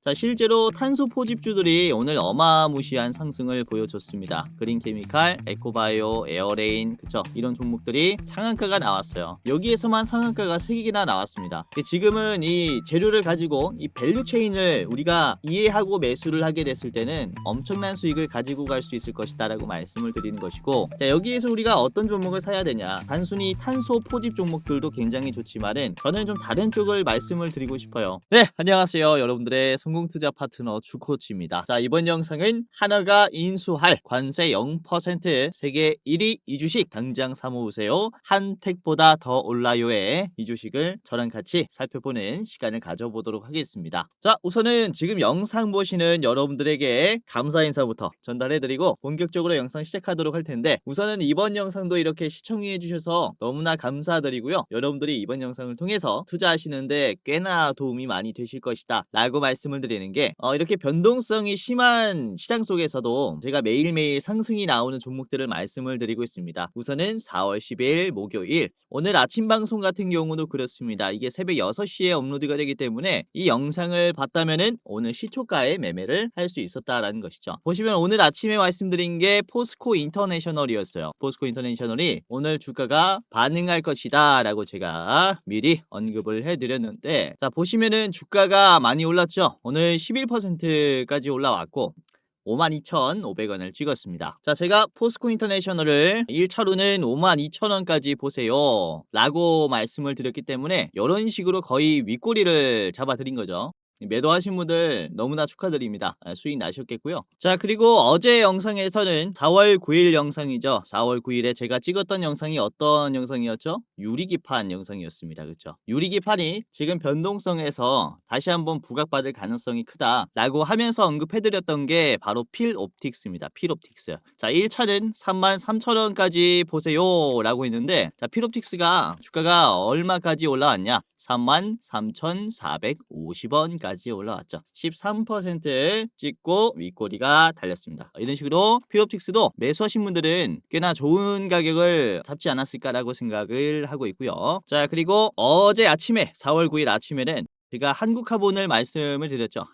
자, 실제로 탄소 포집주들이 오늘 어마무시한 상승을 보여줬습니다. 그린케미칼, 에코바이오, 에어레인, 그쵸? 이런 종목들이 상한가가 나왔어요. 여기에서만 상한가가 3개나 나왔습니다. 지금은 이 재료를 가지고 이 밸류 체인을 우리가 이해하고 매수를 하게 됐을 때는 엄청난 수익을 가지고 갈 수 있을 것이다 라고 말씀을 드리는 것이고, 자, 여기에서 우리가 어떤 종목을 사야 되냐, 단순히 탄소 포집 종목들도 굉장히 좋지만은 저는 좀 다른 쪽을 말씀을 드리고 싶어요. 네, 안녕하세요. 여러분들의 성공투자 파트너 주코치입니다. 자, 이번 영상은 하나가 인수할 관세 0% 세계 1위 이 주식 당장 사모으세요, 한택보다 더 올라요의 이 주식을 저랑 같이 살펴보는 시간을 가져보도록 하겠습니다. 자, 우선은 지금 영상 보시는 여러분들에게 감사 인사부터 전달해드리고 본격적으로 영상 시작하도록 할 텐데, 우선은 이번 영상도 이렇게 시청해 주셔서 너무나 감사드리고요. 여러분들이 이번 영상을 통해서 투자하시는데 꽤나 도움이 많이 되실 것이다 라고 말씀을 드리는 게, 이렇게 변동성이 심한 시장 속에서도 제가 매일매일 상승이 나오는 종목들을 말씀을 드리고 있습니다. 우선은 4월 10일 목요일 오늘 아침 방송 같은 경우도 그렇습니다. 이게 새벽 6시에 업로드가 되기 때문에 이 영상을 봤다면은 오늘 시초가에 매매를 할 수 있었다라는 것이죠. 보시면 오늘 아침에 말씀드린 게 포스코 인터내셔널이었어요. 포스코 인터내셔널이 오늘 주가가 반응할 것이다 라고 제가 미리 언급을 해드렸는데, 자, 보시면은 주가가 많이 올랐죠. 오늘 11%까지 올라왔고 52,500원을 찍었습니다. 자, 제가 포스코 인터내셔널을 1차로는 52,000원까지 보세요 라고 말씀을 드렸기 때문에 이런 식으로 거의 윗꼬리를 잡아드린 거죠. 매도하신 분들 너무나 축하드립니다. 수익 나셨겠고요. 자, 그리고 어제 영상에서는 4월 9일 영상이죠. 4월 9일에 제가 찍었던 영상이 어떤 영상이었죠? 유리기판 영상이었습니다. 그렇죠? 유리기판이 지금 변동성에서 다시 한번 부각받을 가능성이 크다라고 하면서 언급해드렸던 게 바로 필옵틱스입니다. 필옵틱스. 자, 1차는 33,000원까지 보세요 라고 했는데, 자, 필옵틱스가 주가가 얼마까지 올라왔냐? 33,450원까지 올라왔죠. 13% 찍고 윗꼬리가 달렸습니다. 이런 식으로 필옵틱스도 매수하신 분들은 꽤나 좋은 가격을 잡지 않았을까라고 생각을 하고 있고요. 자, 그리고 어제 아침에 4월 9일 아침에는 제가 한국카본을 말씀을 드렸죠.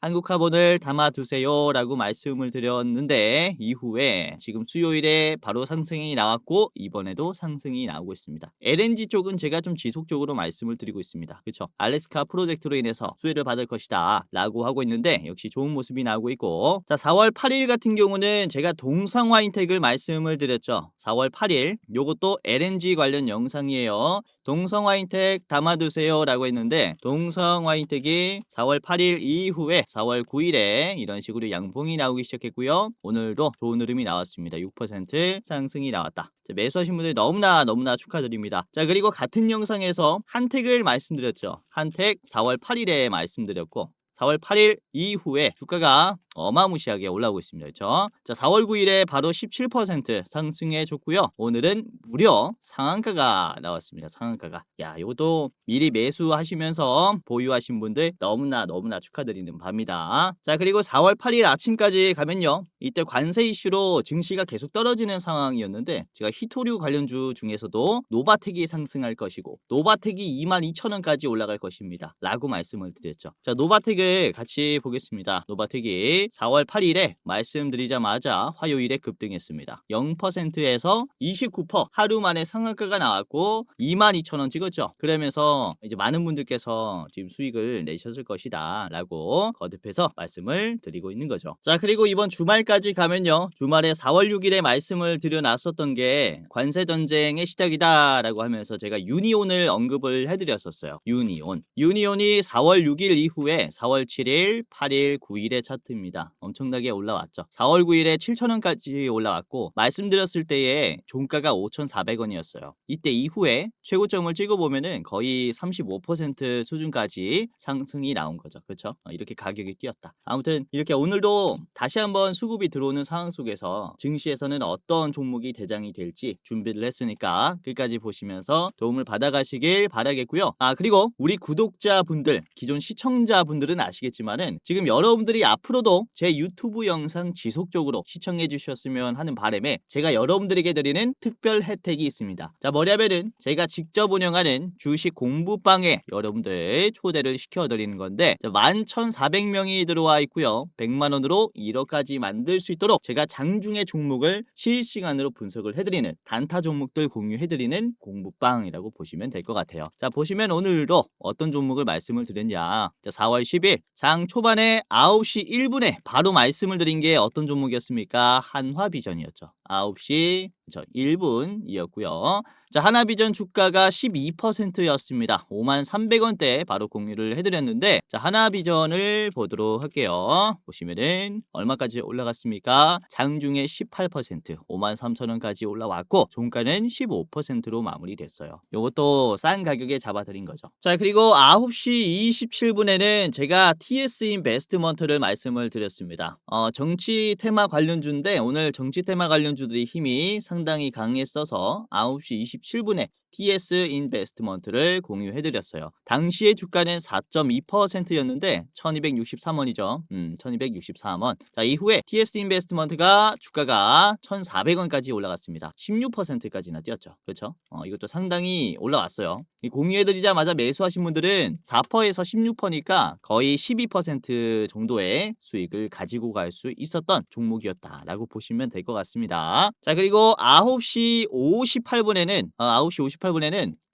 한국카본을 담아두세요 라고 말씀을 드렸는데, 이후에 지금 수요일에 바로 상승이 나왔고 이번에도 상승이 나오고 있습니다. LNG 쪽은 제가 좀 지속적으로 말씀을 드리고 있습니다. 그렇죠? 알래스카 프로젝트로 인해서 수혜를 받을 것이다 라고 하고 있는데, 역시 좋은 모습이 나오고 있고, 자, 4월 8일 같은 경우는 제가 동성화인텍을 말씀을 드렸죠. 4월 8일 요것도 LNG 관련 영상이에요. 동성화인텍 담아두세요 라고 했는데, 동성화인텍이 4월 8일 이후에 4월 9일에 이런 식으로 양봉이 나오기 시작했고요. 오늘도 좋은 흐름이 나왔습니다. 6% 상승이 나왔다. 매수하신 분들 너무나 축하드립니다. 자, 그리고 같은 영상에서 한택을 말씀드렸죠. 한택 4월 8일에 말씀드렸고 4월 8일 이후에 주가가 어마무시하게 올라오고 있습니다. 그렇죠? 자, 4월 9일에 바로 17% 상승해 줬고요. 오늘은 무려 상한가가 나왔습니다. 상한가가. 야, 이것도 미리 매수하시면서 보유하신 분들 너무나 축하드리는 바입니다. 자, 그리고 4월 8일 아침까지 가면요. 이때 관세 이슈로 증시가 계속 떨어지는 상황이었는데, 제가 히토류 관련주 중에서도 노바텍이 상승할 것이고 노바텍이 22,000원까지 올라갈 것입니다. 라고 말씀을 드렸죠. 자, 노바텍을 같이 보겠습니다. 노바텍이 4월 8일에 말씀드리자마자 화요일에 급등했습니다. 0%에서 29% 하루 만에 상한가가 나왔고 22,000원 찍었죠. 그러면서 이제 많은 분들께서 지금 수익을 내셨을 것이다 라고 거듭해서 말씀을 드리고 있는 거죠. 자, 그리고 이번 주말까지 가면요. 주말에 4월 6일에 말씀을 드려놨었던 게 관세전쟁의 시작이다 라고 하면서 제가 유니온을 언급을 해드렸었어요. 유니온이 4월 6일 이후에 4월 7일, 8일, 9일의 차트입니다. 엄청나게 올라왔죠. 4월 9일에 7,000원까지 올라왔고 말씀드렸을 때에 종가가 5,400원이었어요. 이때 이후에 최고점을 찍어보면은 거의 35% 수준까지 상승이 나온 거죠. 그렇죠? 이렇게 가격이 뛰었다. 아무튼 이렇게 오늘도 다시 한번 수급이 들어오는 상황 속에서 증시에서는 어떤 종목이 대장이 될지 준비를 했으니까 끝까지 보시면서 도움을 받아가시길 바라겠고요. 그리고 우리 구독자분들, 기존 시청자분들은 아시겠지만은 지금 여러분들이 앞으로도 제 유튜브 영상 지속적으로 시청해 주셨으면 하는 바람에 제가 여러분들에게 드리는 특별 혜택이 있습니다. 자, 뭐냐면은 제가 직접 운영하는 주식 공부방에 여러분들 초대를 시켜드리는 건데 11,400명이 들어와 있고요. 100만 원으로 1억까지 만들 수 있도록 제가 장중의 종목을 실시간으로 분석을 해드리는 단타 종목들 공유해드리는 공부방이라고 보시면 될 것 같아요. 자, 보시면 오늘도 어떤 종목을 말씀을 드렸냐. 자, 4월 10일 장 초반에 9시 1분에 바로 말씀을 드린 게 어떤 종목이었습니까? 한화비전이었죠. 9시 1분이었고요. 자, 하나비전 주가가 12%였습니다. 53,300원대 바로 공유를 해드렸는데, 자, 하나비전을 보도록 할게요. 보시면은 얼마까지 올라갔습니까? 장중에 18%, 53,000원까지 올라왔고 종가는 15%로 마무리됐어요. 요것도 싼 가격에 잡아드린 거죠. 자, 그리고 9시 27분에는 제가 TS 인베스트먼트를 말씀을 드렸습니다. 정치 테마 관련주인데 오늘 정치 테마 관련주들이 힘이 상당히 강했어서 9시 27분에 TS 인베스트먼트를 공유해드렸어요. 당시의 주가는 4.2%였는데 1263원이죠. 1263원. 자, 이후에 TS 인베스트먼트가 주가가 1400원까지 올라갔습니다. 16%까지나 뛰었죠. 그렇죠? 이것도 상당히 올라왔어요. 이 공유해드리자마자 매수하신 분들은 4%에서 16%니까 거의 12% 정도의 수익을 가지고 갈 수 있었던 종목이었다라고 보시면 될 것 같습니다. 자, 그리고 9시 58분에는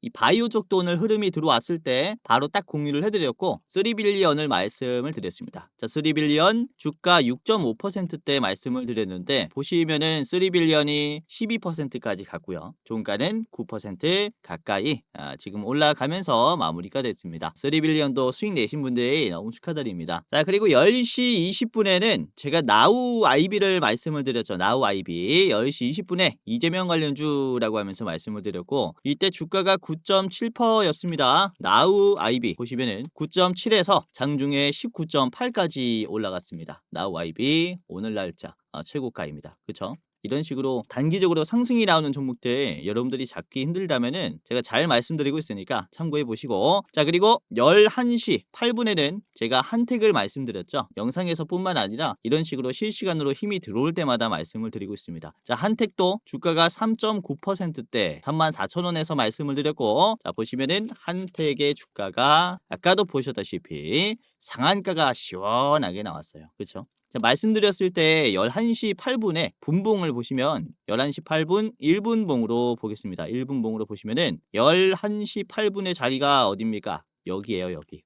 이 바이오 쪽도 오늘 흐름이 들어왔을 때 바로 딱 공유를 해드렸고 3빌리언을 말씀을 드렸습니다. 자, 3빌리언 주가 6.5%대 말씀을 드렸는데 보시면은 3빌리언이 12%까지 갔고요. 종가는 9% 가까이 지금 올라가면서 마무리가 됐습니다. 3빌리언도 수익 내신 분들이 너무 축하드립니다. 자, 그리고 10시 20분에는 제가 나우 IB를 말씀을 드렸죠. 나우 IB 10시 20분에 이재명 관련주라고 하면서 말씀을 드렸고 이때 주가가 9.7%였습니다. 나우 IB 보시면은 9.7에서 장중에 19.8까지 올라갔습니다. 나우 IB 오늘 날짜 최고가입니다. 그렇죠? 이런 식으로 단기적으로 상승이 나오는 종목들 여러분들이 잡기 힘들다면은 제가 잘 말씀드리고 있으니까 참고해 보시고, 자, 그리고 11시 8분에는 제가 한택을 말씀드렸죠. 영상에서 뿐만 아니라 이런 식으로 실시간으로 힘이 들어올 때마다 말씀을 드리고 있습니다. 자, 한택도 주가가 3.9%대 34,000원에서 말씀을 드렸고, 자, 보시면은 한택의 주가가 아까도 보셨다시피 상한가가 시원하게 나왔어요. 그렇죠? 자, 말씀드렸을 때 11시 8분에 분봉을 보시면 11시 8분 1분 봉으로 보겠습니다. 1분 봉으로 보시면은 11시 8분의 자리가 어딥니까? 여기에요, 여기.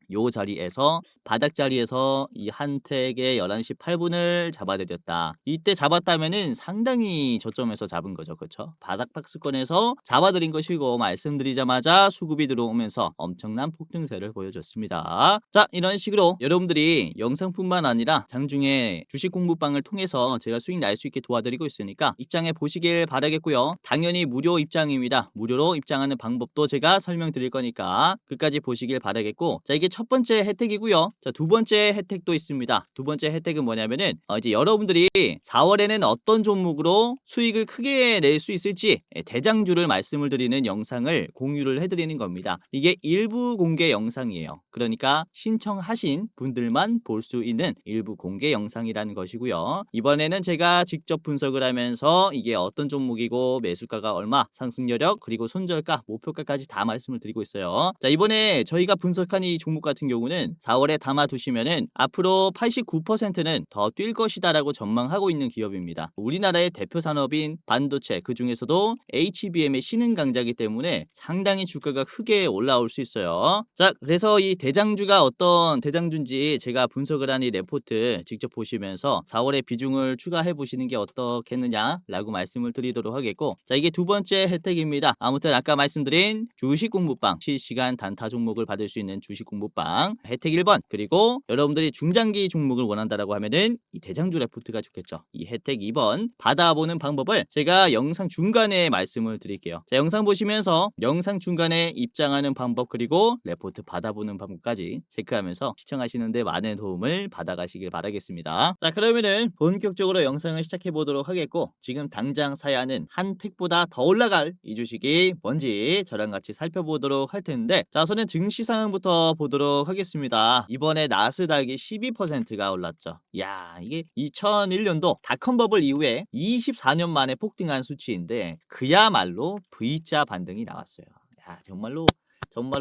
요 자리에서 바닥 자리에서 이 한택의 11시 8분을 잡아드렸다. 이때 잡았다면은 상당히 저점에서 잡은 거죠. 그렇죠? 바닥 박스권에서 잡아드린 것이고 말씀드리자마자 수급이 들어오면서 엄청난 폭등세를 보여줬습니다. 자, 이런 식으로 여러분들이 영상뿐만 아니라 장중에 주식 공부방을 통해서 제가 수익 날 수 있게 도와드리고 있으니까 입장해 보시길 바라겠고요. 당연히 무료 입장입니다. 무료로 입장하는 방법도 제가 설명드릴 거니까 끝까지 보시길 바라겠고, 자, 이게 첫 번째 혜택이고요. 자, 두 번째 혜택도 있습니다. 두 번째 혜택은 뭐냐면은 이제 여러분들이 4월에는 어떤 종목으로 수익을 크게 낼 수 있을지 대장주를 말씀을 드리는 영상을 공유를 해드리는 겁니다. 이게 일부 공개 영상이에요. 그러니까 신청하신 분들만 볼 수 있는 일부 공개 영상이라는 것이고요. 이번에는 제가 직접 분석을 하면서 이게 어떤 종목이고 매수가가 얼마, 상승 여력, 그리고 손절가, 목표가까지 다 말씀을 드리고 있어요. 자, 이번에 저희가 분석한 이 종목 같은 경우는 4월에 담아두시면은 앞으로 89%는 더 뛸 것이다라고 전망하고 있는 기업입니다. 우리나라의 대표 산업인 반도체, 그 중에서도 HBM의 신흥 강자이기 때문에 상당히 주가가 크게 올라올 수 있어요. 자, 그래서 이 대장주가 어떤 대장주인지 제가 분석을 한 이 레포트 직접 보시면서 4월에 비중을 추가해 보시는 게 어떻겠느냐라고 말씀을 드리도록 하겠고, 자, 이게 두 번째 혜택입니다. 아무튼 아까 말씀드린 주식 공부방 실시간 단타 종목을 받을 수 있는 주식 공부방 혜택 1번, 그리고 여러분들이 중장기 종목을 원한다라고 하면은 이 대장주 레포트가 좋겠죠. 이 혜택 2번 받아보는 방법을 제가 영상 중간에 말씀을 드릴게요. 자, 영상 보시면서 영상 중간에 입장하는 방법 그리고 레포트 받아보는 방법까지 체크하면서 시청하시는데 많은 도움을 받아가시길 바라겠습니다. 자, 그러면은 본격적으로 영상을 시작해 보도록 하겠고, 지금 당장 사야 하는 한택보다 더 올라갈 이 주식이 뭔지 저랑 같이 살펴보도록 할 텐데, 자, 우선은 증시 상황부터 살펴보도록 하겠습니다. 이번에 나스닥이 12%가 올랐죠. 야, 이게 2001년도 닷컴 버블 이후에 24년 만에 폭등한 수치인데 그야말로 V자 반등이 나왔어요. 야, 정말로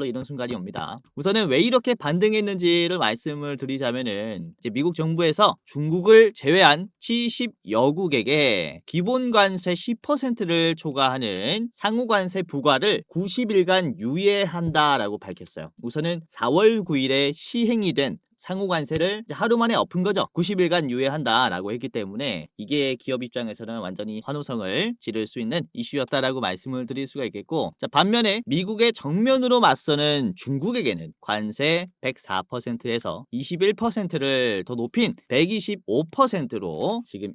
이런 순간이 옵니다. 우선은 왜 이렇게 반등했는지를 말씀을 드리자면은 이제 미국 정부에서 중국을 제외한 70여국에게 기본 관세 10%를 초과하는 상호 관세 부과를 90일간 유예한다라고 밝혔어요. 우선은 4월 9일에 시행이 된 상호 관세를 하루 만에 엎은 거죠. 90일간 유예한다라고 했기 때문에 이게 기업 입장에서는 완전히 환호성을 지를 수 있는 이슈였다라고 말씀을 드릴 수가 있겠고, 자, 반면에 미국의 정면으로 맞서는 중국에게는 관세 104%에서 21%를 더 높인 125%로 지금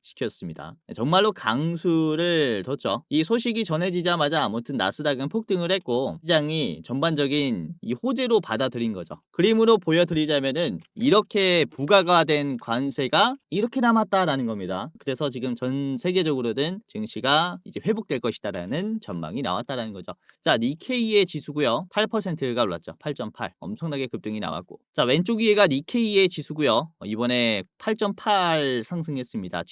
시켰습니다. 정말로 강수를 뒀죠. 이 소식이 전해지자마자 아무튼 나스닥은 폭등을 했고 시장이 전반적인 이 호재로 받아들인 거죠. 그림으로 보여드리자면은 이렇게 부과가 된 관세가 이렇게 남았다라는 겁니다. 그래서 지금 전 세계적으로는 증시가 이제 회복될 것이다라는 전망이 나왔다라는 거죠. 자, 니케이의 지수고요. 8%가 올랐죠. 8.8. 엄청나게 급등이 나왔고. 자, 왼쪽 위에가 니케이의 지수고요. 이번에 8.8 상승했습니다.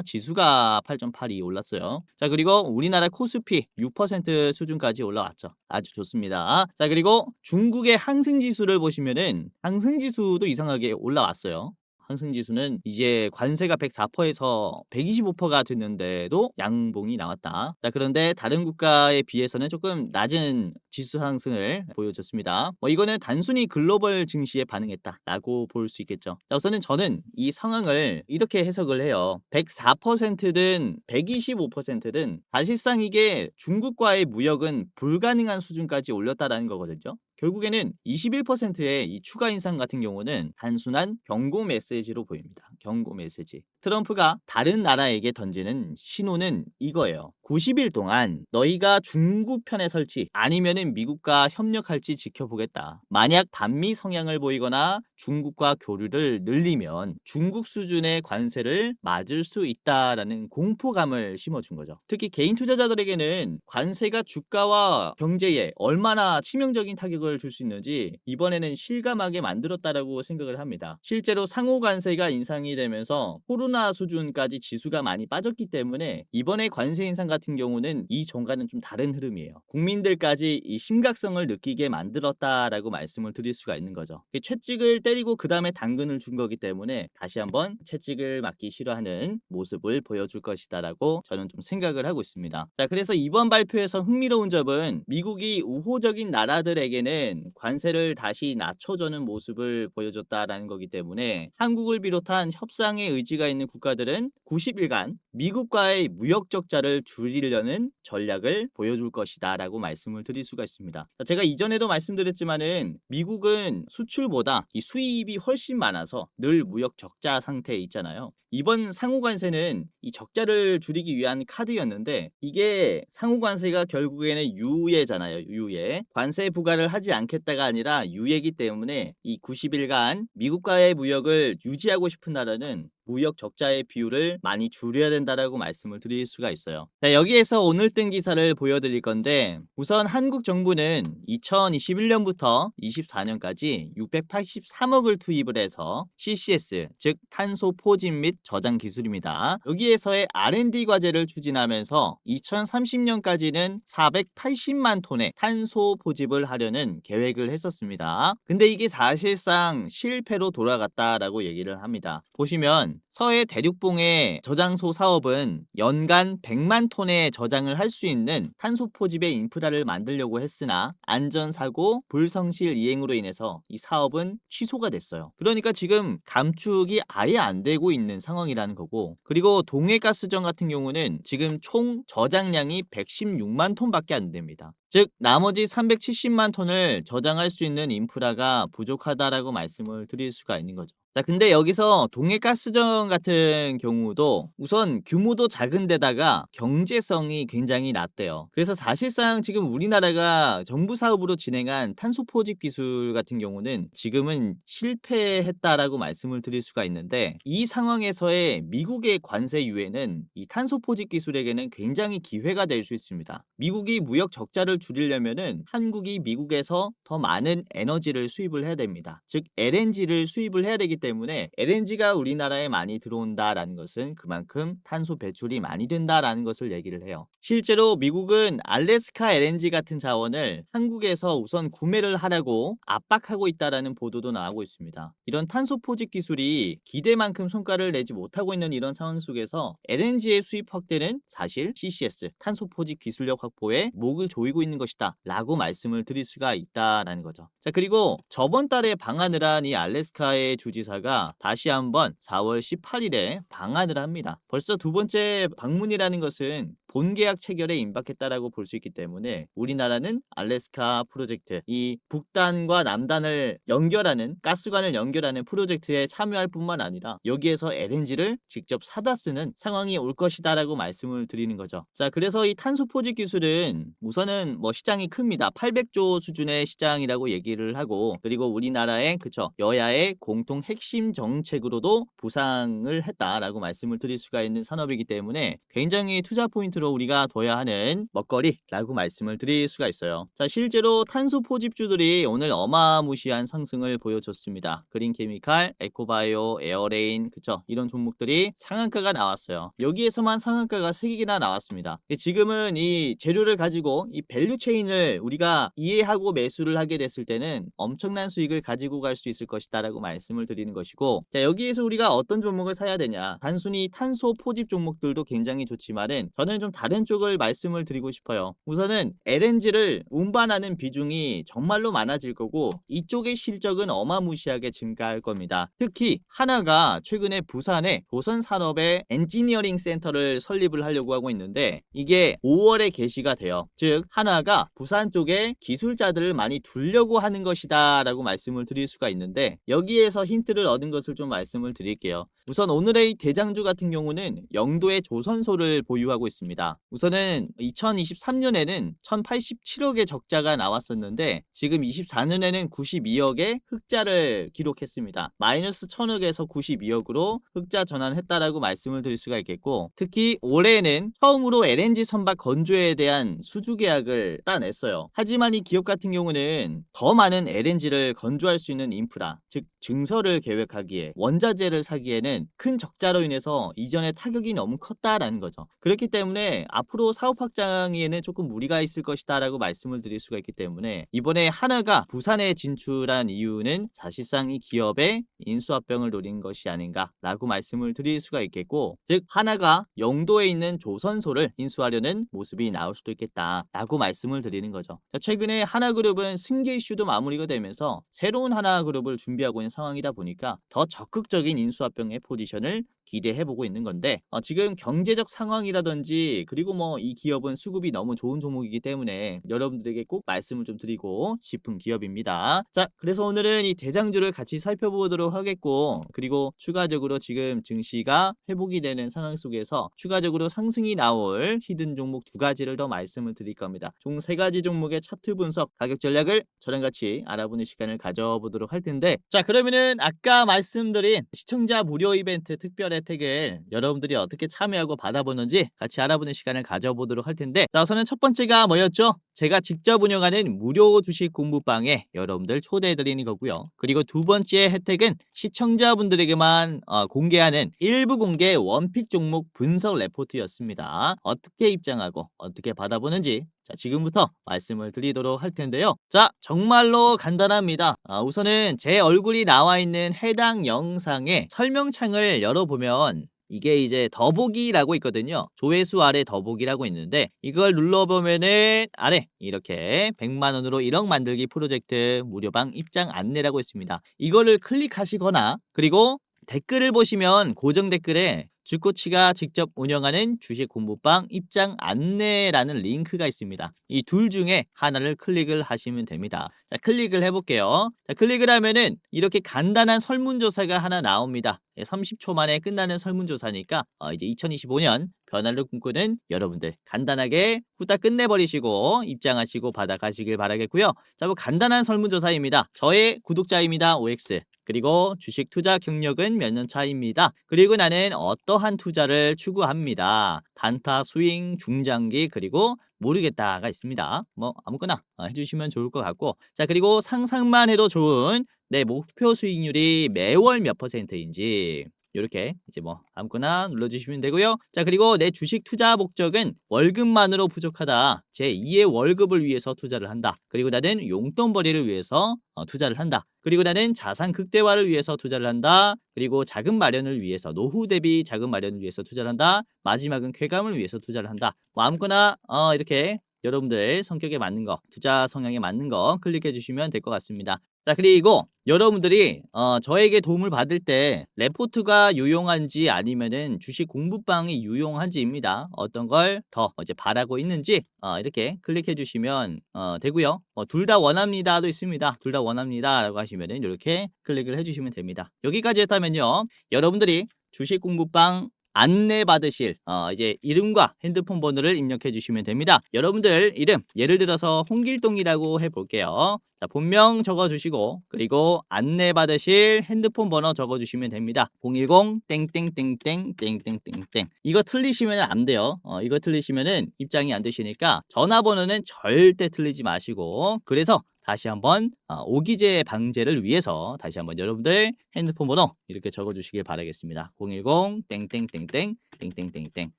지수가 8.8이 올랐어요. 자, 그리고 우리나라 코스피 6% 수준까지 올라왔죠. 아주 좋습니다. 자, 그리고 중국의 항생지수를 보시면은 항생지수도 이상하게 올라왔어요. 항생지수는 이제 관세가 104%에서 125%가 됐는데도 양봉이 나왔다. 자, 그런데 다른 국가에 비해서는 조금 낮은 지수 상승을 보여줬습니다. 이거는 단순히 글로벌 증시에 반응했다라고 볼 수 있겠죠. 자, 우선은 저는 이 상황을 이렇게 해석을 해요. 104%든 125%든 사실상 이게 중국과의 무역은 불가능한 수준까지 올렸다라는 거거든요. 결국에는 21%의 이 추가 인상 같은 경우는 단순한 경고 메시지로 보입니다. 경고 메시지. 트럼프가 다른 나라에게 던지는 신호는 이거예요. 90일 동안 너희가 중국 편에 설지 아니면은 미국과 협력할지 지켜보겠다. 만약 반미 성향을 보이거나 중국과 교류를 늘리면 중국 수준의 관세를 맞을 수 있다라는 공포감을 심어준 거죠. 특히 개인 투자자들에게는 관세가 주가와 경제에 얼마나 치명적인 타격을 줄 수 있는지 이번에는 실감하게 만들었다라고 생각을 합니다. 실제로 상호 관세가 인상이 되면서 코로나 수준까지 지수가 많이 빠졌기 때문에 이번에 관세 인상 같은 경우는 이전과는 좀 다른 흐름이에요. 국민들까지 이 심각성을 느끼게 만들었다라고 말씀을 드릴 수가 있는 거죠. 채찍을 때리고 그 다음에 당근을 준 거기 때문에 다시 한번 채찍을 맞기 싫어하는 모습을 보여줄 것이다라고 저는 좀 생각을 하고 있습니다. 자, 그래서 이번 발표에서 흥미로운 점은 미국이 우호적인 나라들에게는 관세를 다시 낮춰주는 모습을 보여줬다라는 거기 때문에 한국을 비롯한 협상의 의지가 있는 국가들은 90일간 미국과의 무역 적자를 줄이려는 전략을 보여줄 것이다 라고 말씀을 드릴 수가 있습니다. 제가 이전에도 말씀드렸지만은 미국은 수출보다 이 수입이 훨씬 많아서 늘 무역 적자 상태에 있잖아요. 이번 상호관세는 이 적자를 줄이기 위한 카드였는데 이게 상호관세가 결국에는 유예잖아요. 유예. 관세 부과를 하지 않겠다가 아니라 유예이기 때문에 이 90일간 미국과의 무역을 유지하고 싶은 나라는 무역 적자의 비율을 많이 줄여야 된다라고 말씀을 드릴 수가 있어요. 자, 여기에서 오늘 뜬 기사를 보여드릴 건데 우선 한국 정부는 2021년부터 24년까지 683억을 투입을 해서 CCS, 즉 탄소 포집 및 저장 기술입니다. 여기에서의 R&D 과제를 추진하면서 2030년까지는 480만 톤의 탄소 포집을 하려는 계획을 했었습니다. 근데 이게 사실상 실패로 돌아갔다라고 얘기를 합니다. 보시면 서해 대륙봉의 저장소 사업은 연간 100만 톤의 저장을 할 수 있는 탄소 포집의 인프라를 만들려고 했으나 안전사고 불성실 이행으로 인해서 이 사업은 취소가 됐어요. 그러니까 지금 감축이 아예 안 되고 있는 상황이라는 거고, 그리고 동해가스정 같은 경우는 지금 총 저장량이 116만 톤밖에 안 됩니다. 즉 나머지 370만 톤을 저장할 수 있는 인프라가 부족하다라고 말씀을 드릴 수가 있는 거죠. 자, 근데 여기서 동해가스정 같은 경우도 우선 규모도 작은 데다가 경제성이 굉장히 낮대요. 그래서 사실상 지금 우리나라가 정부 사업으로 진행한 탄소 포집 기술 같은 경우는 지금은 실패했다라고 말씀을 드릴 수가 있는데 이 상황에서의 미국의 관세 유예는 이 탄소 포집 기술에게는 굉장히 기회가 될 수 있습니다. 미국이 무역 적자를 줄이려면은 한국이 미국에서 더 많은 에너지를 수입을 해야 됩니다. 즉 LNG를 수입을 해야 되기 때문에 LNG가 우리나라에 많이 들어온다라는 것은 그만큼 탄소 배출이 많이 된다라는 것을 얘기를 해요. 실제로 미국은 알래스카 LNG 같은 자원을 한국에서 우선 구매를 하라고 압박하고 있다라는 보도도 나오고 있습니다. 이런 탄소 포집 기술이 기대만큼 성과를 내지 못하고 있는 이런 상황 속에서 LNG의 수입 확대는 사실 CCS 탄소 포집 기술력 확보에 목을 조이고 있는 것이다 라고 말씀을 드릴 수가 있다라는 거죠. 자, 그리고 저번 달에 방한을 한 이 알래스카의 주지사가 다시 한번 4월 18일에 방한을 합니다. 벌써 두 번째 방문이라는 것은 본계약 체결에 임박했다라고 볼 수 있기 때문에 우리나라는 알래스카 프로젝트, 이 북단과 남단을 연결하는 가스관을 연결하는 프로젝트에 참여할 뿐만 아니라 여기에서 LNG를 직접 사다 쓰는 상황이 올 것이다라고 말씀을 드리는 거죠. 자, 그래서 이 탄소 포집 기술은 우선은 뭐 시장이 큽니다. 800조 수준의 시장이라고 얘기를 하고, 그리고 우리나라의 여야의 공통 핵심 정책으로도 부상을 했다라고 말씀을 드릴 수가 있는 산업이기 때문에 굉장히 투자 포인트로 우리가 둬야 하는 먹거리라고 말씀을 드릴 수가 있어요. 자, 실제로 탄소 포집주들이 오늘 어마무시한 상승을 보여줬습니다. 그린케미칼, 에코바이오, 에어레인, 이런 종목들이 상한가가 나왔어요. 여기에서만 상한가가 3개나 나왔습니다. 지금은 이 재료를 가지고 이 밸류체인을 우리가 이해하고 매수를 하게 됐을 때는 엄청난 수익을 가지고 갈 수 있을 것이다 라고 말씀을 드리는 것이고, 자, 여기에서 우리가 어떤 종목을 사야 되냐, 단순히 탄소 포집 종목들도 굉장히 좋지만은 저는 좀 다른 쪽을 말씀을 드리고 싶어요. 우선은 LNG를 운반하는 비중이 정말로 많아질 거고 이쪽의 실적은 어마무시하게 증가할 겁니다. 특히 하나가 최근에 부산에 조선산업의 엔지니어링 센터를 설립을 하려고 하고 있는데 이게 5월에 개시가 돼요. 즉 하나가 부산 쪽에 기술자들을 많이 두려고 하는 것이다 라고 말씀을 드릴 수가 있는데, 여기에서 힌트를 얻은 것을 좀 말씀을 드릴게요. 우선 오늘의 대장주 같은 경우는 영도의 조선소를 보유하고 있습니다. 우선은 2023년에는 1087억의 적자가 나왔었는데 지금 24년에는 92억의 흑자를 기록했습니다. 마이너스 1000억에서 92억으로 흑자 전환했다라고 말씀을 드릴 수가 있겠고, 특히 올해는 처음으로 LNG 선박 건조에 대한 수주 계약을 따냈어요. 하지만 이 기업 같은 경우는 더 많은 LNG를 건조할 수 있는 인프라, 즉 증설을 계획하기에 원자재를 사기에는 큰 적자로 인해서 이전의 타격이 너무 컸다라는 거죠. 그렇기 때문에 앞으로 사업 확장에는 조금 무리가 있을 것이다 라고 말씀을 드릴 수가 있기 때문에 이번에 하나가 부산에 진출한 이유는 사실상 이 기업의 인수합병을 노린 것이 아닌가 라고 말씀을 드릴 수가 있겠고, 즉 하나가 영도에 있는 조선소를 인수하려는 모습이 나올 수도 있겠다 라고 말씀을 드리는 거죠. 자, 최근에 하나그룹은 승계 이슈도 마무리가 되면서 새로운 하나그룹을 준비하고 있는 상황이다 보니까 더 적극적인 인수합병의 포지션을 기대해보고 있는 건데, 지금 경제적 상황이라든지 그리고 뭐 이 기업은 수급이 너무 좋은 종목이기 때문에 여러분들에게 꼭 말씀을 좀 드리고 싶은 기업입니다. 자, 그래서 오늘은 이 대장주를 같이 살펴보도록 하겠고, 그리고 추가적으로 지금 증시가 회복이 되는 상황 속에서 추가적으로 상승이 나올 히든 종목 2가지를 더 말씀을 드릴 겁니다. 총 3가지 종목의 차트 분석, 가격 전략을 저랑 같이 알아보는 시간을 가져보도록 할 텐데, 자, 그러면은 아까 말씀드린 시청자 무료 이벤트 특별 혜택을 여러분들이 어떻게 참여하고 받아보는지 같이 알아보는 시간을 가져보도록 할 텐데, 자, 우선은 첫 번째가 뭐였죠? 제가 직접 운영하는 무료 주식 공부방에 여러분들 초대해드리는 거고요. 그리고 두 번째 혜택은 시청자분들에게만 공개하는 일부 공개 원픽 종목 분석 레포트였습니다. 어떻게 입장하고 어떻게 받아보는지 자, 지금부터 말씀을 드리도록 할 텐데요. 자, 정말로 간단합니다. 우선은 제 얼굴이 나와 있는 해당 영상의 설명창을 열어보면 이게 이제 더보기라고 있거든요. 조회수 아래 더보기라고 있는데 이걸 눌러보면은 아래 이렇게 100만원으로 1억 만들기 프로젝트 무료방 입장 안내라고 있습니다. 이거를 클릭하시거나, 그리고 댓글을 보시면 고정 댓글에 주코치가 직접 운영하는 주식 공부방 입장 안내라는 링크가 있습니다. 이 둘 중에 하나를 클릭을 하시면 됩니다. 자, 클릭을 해볼게요. 자, 클릭을 하면은 이렇게 간단한 설문조사가 하나 나옵니다. 30초 만에 끝나는 설문조사니까 이제 2025년 변화를 꿈꾸는 여러분들 간단하게 후딱 끝내버리시고 입장하시고 받아가시길 바라겠고요. 자, 뭐 간단한 설문조사입니다. 저의 구독자입니다. OX. 그리고 주식 투자 경력은 몇 년 차입니다. 그리고 나는 어떠한 투자를 추구합니다. 단타, 스윙, 중장기, 그리고 모르겠다가 있습니다. 뭐 아무거나 해주시면 좋을 것 같고, 자 그리고 상상만 해도 좋은 내 목표 수익률이 매월 몇 %인지 이렇게 이제 뭐 아무거나 눌러주시면 되고요. 자 그리고 내 주식 투자 목적은 월급만으로 부족하다. 제 2의 월급을 위해서 투자를 한다. 그리고 나는 용돈벌이를 위해서 투자를 한다. 그리고 나는 자산 극대화를 위해서 투자를 한다. 그리고 자금 마련을 위해서, 노후 대비 자금 마련을 위해서 투자를 한다. 마지막은 쾌감을 위해서 투자를 한다. 뭐 아무거나 이렇게 여러분들 성격에 맞는 거, 투자 성향에 맞는 거 클릭해 주시면 될 것 같습니다. 자 그리고 여러분들이 저에게 도움을 받을 때 레포트가 유용한지 아니면은 주식 공부방이 유용한지입니다. 어떤 걸 더 이제 바라고 있는지 이렇게 클릭해 주시면 되고요. 둘 다 원합니다도 있습니다. 둘 다 원합니다라고 하시면은 이렇게 클릭을 해 주시면 됩니다. 여기까지 했다면요. 여러분들이 주식 공부방 안내 받으실 이제 이름과 핸드폰 번호를 입력해 주시면 됩니다. 여러분들 이름 예를 들어서 홍길동이라고 해볼게요. 자, 본명 적어주시고 그리고 안내 받으실 핸드폰 번호 적어주시면 됩니다. 010 땡땡땡땡 땡땡땡땡. 이거 틀리시면 안 돼요. 이거 틀리시면은 입장이 안 되시니까 전화번호는 절대 틀리지 마시고, 그래서 다시 한번 오기재 방제를 위해서 다시 한번 여러분들 핸드폰 번호 이렇게 적어주시길 바라겠습니다. 010 땡땡땡땡 땡땡땡땡.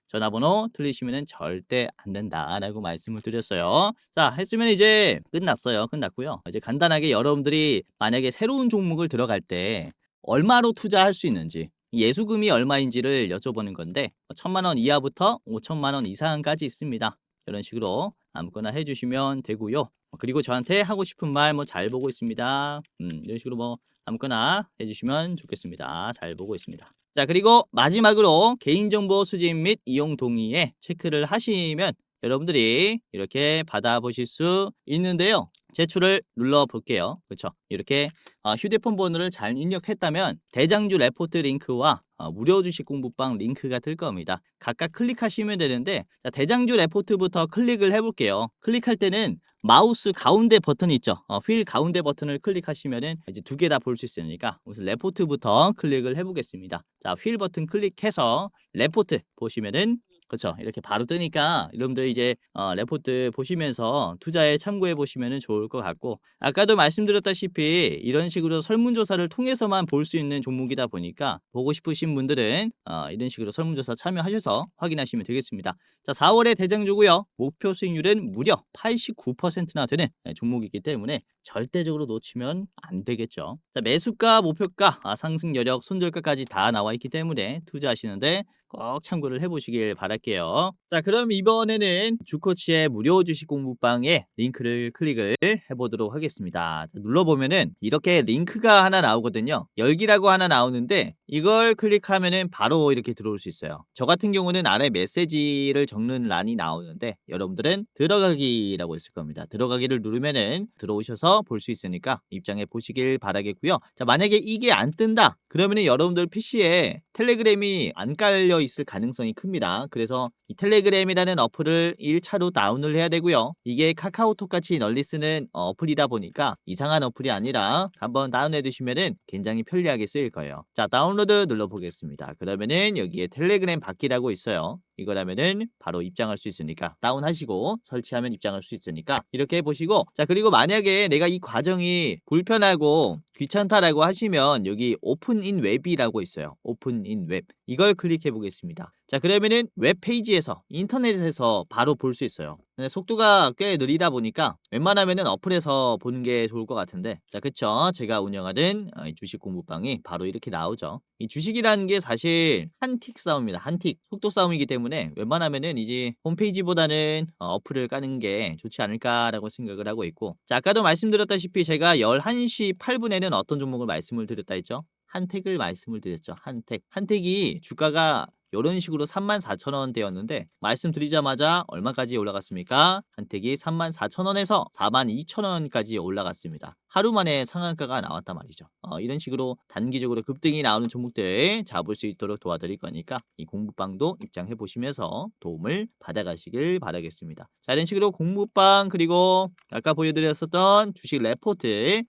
전화번호 틀리시면 절대 안 된다라고 말씀을 드렸어요. 자 했으면 이제 끝났어요. 끝났고요. 이제 간단하게 여러분들이 만약에 새로운 종목을 들어갈 때 얼마로 투자할 수 있는지, 예수금이 얼마인지를 여쭤보는 건데 1,000만 원 이하부터 5천만 원 이상까지 있습니다. 이런 식으로 아무거나 해주시면 되고요. 그리고 저한테 하고 싶은 말 뭐 잘 보고 있습니다. 이런 식으로 뭐 아무거나 해주시면 좋겠습니다. 잘 보고 있습니다. 자 그리고 마지막으로 개인정보 수집 및 이용 동의에 체크를 하시면 여러분들이 이렇게 받아보실 수 있는데요. 제출을 눌러 볼게요. 그렇죠? 이렇게 휴대폰 번호를 잘 입력했다면 대장주 레포트 링크와 무료 주식 공부방 링크가 뜰 겁니다. 각각 클릭하시면 되는데, 자, 대장주 레포트부터 클릭을 해볼게요. 클릭할 때는 마우스 가운데 버튼 있죠? 휠 가운데 버튼을 클릭하시면은 이제 두 개 다 볼 수 있으니까 우선 레포트부터 클릭을 해보겠습니다. 자, 휠 버튼 클릭해서 레포트 보시면은 그렇죠. 이렇게 바로 뜨니까 여러분들 이제 레포트 보시면서 투자에 참고해 보시면 좋을 것 같고, 아까도 말씀드렸다시피 이런 식으로 설문조사를 통해서만 볼 수 있는 종목이다 보니까 보고 싶으신 분들은 이런 식으로 설문조사 참여하셔서 확인하시면 되겠습니다. 자 4월에 대장주고요. 목표 수익률은 무려 89%나 되는 종목이기 때문에 절대적으로 놓치면 안 되겠죠. 자 매수가, 목표가, 상승 여력, 손절가까지 다 나와 있기 때문에 투자하시는데 꼭 참고를 해보시길 바랄게요. 자 그럼 이번에는 주코치의 무료 주식 공부방에 링크를 클릭을 해보도록 하겠습니다. 자, 눌러보면은 이렇게 링크가 하나 나오거든요. 열기라고 하나 나오는데 이걸 클릭하면은 바로 이렇게 들어올 수 있어요. 저 같은 경우는 아래 메시지를 적는 란이 나오는데 여러분들은 들어가기라고 있을 겁니다. 들어가기를 누르면은 들어오셔서 볼 수 있으니까 입장해 보시길 바라겠고요. 자 만약에 이게 안 뜬다 그러면은 여러분들 PC에 텔레그램이 안 깔려 있을 가능성이 큽니다. 그래서 이 텔레그램이라는 어플을 1차로 다운을 해야 되고요. 이게 카카오톡 같이 널리 쓰는 어플이다 보니까 이상한 어플이 아니라 한번 다운해 두시면은 굉장히 편리하게 쓰일 거예요. 자 다운로드 눌러 보겠습니다. 그러면은 여기에 텔레그램 받기라고 있어요. 이거라면은 바로 입장할 수 있으니까 다운하시고 설치하면 입장할 수 있으니까 이렇게 해보시고, 자 그리고 만약에 내가 이 과정이 불편하고 귀찮다라고 하시면 여기 오픈인 웹이라고 있어요. 오픈인 웹 이걸 클릭해 보겠습니다. 자 그러면은 웹페이지에서 인터넷에서 바로 볼 수 있어요. 근데 속도가 꽤 느리다 보니까 웬만하면은 어플에서 보는 게 좋을 것 같은데, 자 그쵸, 제가 운영하는 이 주식 공부방이 바로 이렇게 나오죠. 이 주식이라는 게 사실 한 틱 싸움입니다. 한 틱 속도 싸움이기 때문에 웬만하면은 이제 홈페이지보다는 어플을 까는 게 좋지 않을까라고 생각을 하고 있고, 자 아까도 말씀드렸다시피 제가 11시 8분에는 어떤 종목을 말씀을 드렸다 했죠? 한택을 말씀을 드렸죠. 한택이 주가가 이런 식으로 34,000원대였는데 말씀드리자마자 얼마까지 올라갔습니까? 한택이 34,000원에서 42,000원까지 올라갔습니다. 하루 만에 상한가가 나왔단 말이죠. 이런 식으로 단기적으로 급등이 나오는 종목들 잡을 수 있도록 도와드릴 거니까 이 공부방도 입장해 보시면서 도움을 받아가시길 바라겠습니다. 자, 이런 식으로 공부방 그리고 아까 보여드렸었던 주식 레포트